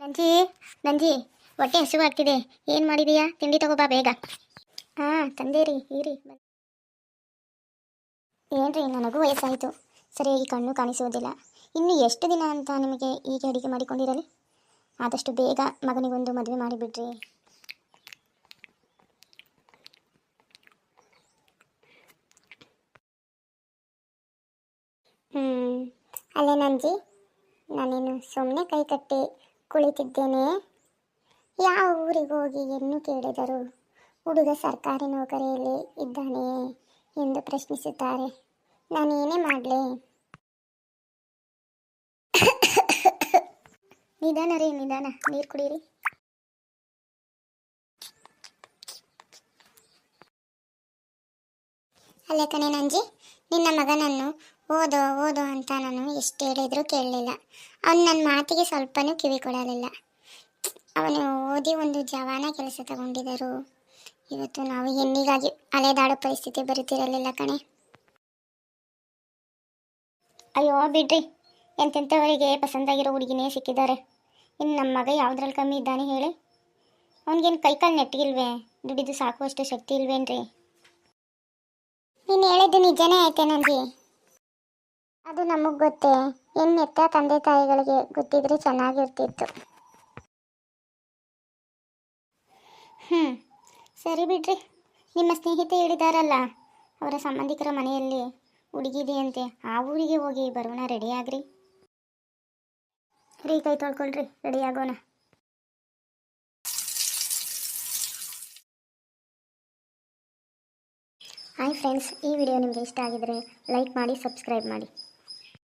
ನಂಜಿ ನಂಜಿ ಹೊಟ್ಟೆ ಹಸಿವಾಗ್ತಿದೆ. ಏನು ಮಾಡಿದೀಯಾ? ತಿಂಡಿ ತಗೋಬಾ ಬೇಗ. ಹಾಂ ತಂದೇರಿ ಇರಿ. ಏನ್ರಿ, ನನಗೂ ವಯಸ್ಸಾಯಿತು, ಸರಿಯಾಗಿ ಕಣ್ಣು ಕಾಣಿಸುವುದಿಲ್ಲ. ಇನ್ನು ಎಷ್ಟು ದಿನ ಅಂತ ನಿಮಗೆ ಹೀಗೆ ಅಡುಗೆ ಮಾಡಿಕೊಂಡಿರಲಿ? ಆದಷ್ಟು ಬೇಗ ಮಗನಿಗೊಂದು ಮದುವೆ ಮಾಡಿಬಿಡ್ರಿ. ಅಲ್ಲೇ ನಂಜಿ, ನಾನೇನು ಸುಮ್ಮನೆ ಕೈ ಕಟ್ಟಿ ಕುಳಿತಿದ್ದೇನೆ. ಯಾವ ಊರಿಗೆ ಹೋಗಿ ಹೆಣ್ಣು ಕೇಳಿದರು ಹುಡುಗ ಸರ್ಕಾರಿ ನೌಕರಿಯಲ್ಲಿ ಇದ್ದಾನೆ ಎಂದು ಪ್ರಶ್ನಿಸುತ್ತಾರೆ. ನಾನೇನೇ ಮಾಡಲಿ? ನಿಧಾನ ರೀ, ನಿಧಾನ, ನೀರು ಕುಡೀರಿ. ಅಲ್ಲೇ ಕಣೆ ನಂಜಿ, ನಿನ್ನ ಮಗನನ್ನು ಓದೋ ಓದೋ ಅಂತ ನಾನು ಎಷ್ಟು ಹೇಳಿದರೂ ಕೇಳಲಿಲ್ಲ. ಅವನು ನನ್ನ ಮಾತಿಗೆ ಸ್ವಲ್ಪನೂ ಕಿವಿ ಕೊಡಲಿಲ್ಲ. ಅವನು ಓದಿ ಒಂದು ಜವಾನ ಕೆಲಸ ತಗೊಂಡಿದ್ದರು. ಇವತ್ತು ನಾವು ಹೆಣ್ಣಿಗಾಗಿ ಅಲೆದಾಡೋ ಪರಿಸ್ಥಿತಿ ಬರುತ್ತಿರಲಿಲ್ಲ ಕಣೆ. ಅಯ್ಯೋ ಬಿಡ್ರಿ, ಎಂತೆಂಥವರಿಗೆ ಪಸಂದಾಗಿರೋ ಹುಡುಗಿನೇ ಸಿಕ್ಕಿದ್ದಾರೆ. ಇನ್ನು ನಮ್ಮ ಮಗ ಯಾವುದ್ರಲ್ಲಿ ಕಮ್ಮಿ ಇದ್ದಾನೆ ಹೇಳಿ? ಅವನಿಗೇನು ಕೈಕಾಲು ನೆಟ್ಟಿಗಿಲ್ವೇ? ದುಡಿದು ಸಾಕುವಷ್ಟು ಶಕ್ತಿ ಇಲ್ವೇನ್ರಿ? ನೀನು ಹೇಳಿದ್ದು ನಿಜನೇ ಐತೆ ನಂಜಿ. ಅದು ನಮಗೆ ಗೊತ್ತೇ, ಹೆಣ್ಣೆತ್ತ ತಂದೆ ತಾಯಿಗಳಿಗೆ ಗೊತ್ತಿದ್ರೆ ಚೆನ್ನಾಗಿರ್ತಿತ್ತು. ಸರಿ ಬಿಡ್ರಿ. ನಿಮ್ಮ ಸ್ನೇಹಿತೆ ಹೇಳಿದಾರಲ್ಲ, ಅವರ ಸಂಬಂಧಿಕರ ಮನೆಯಲ್ಲಿ ಹುಡುಗಿದೆಯಂತೆ, ಆ ಊರಿಗೆ ಹೋಗಿ ಬರೋಣ. ರೆಡಿ ಆಗ್ರಿ ರೀ, ಕೈ ತೊಳ್ಕೊಳ್ರಿ, ರೆಡಿ ಆಗೋಣ. ಹಾಯ್ ಫ್ರೆಂಡ್ಸ್, ಈ ವಿಡಿಯೋ ನಿಮಗೆ ಇಷ್ಟ ಆಗಿದರೆ ಲೈಕ್ ಮಾಡಿ, ಸಬ್ಸ್ಕ್ರೈಬ್ ಮಾಡಿ.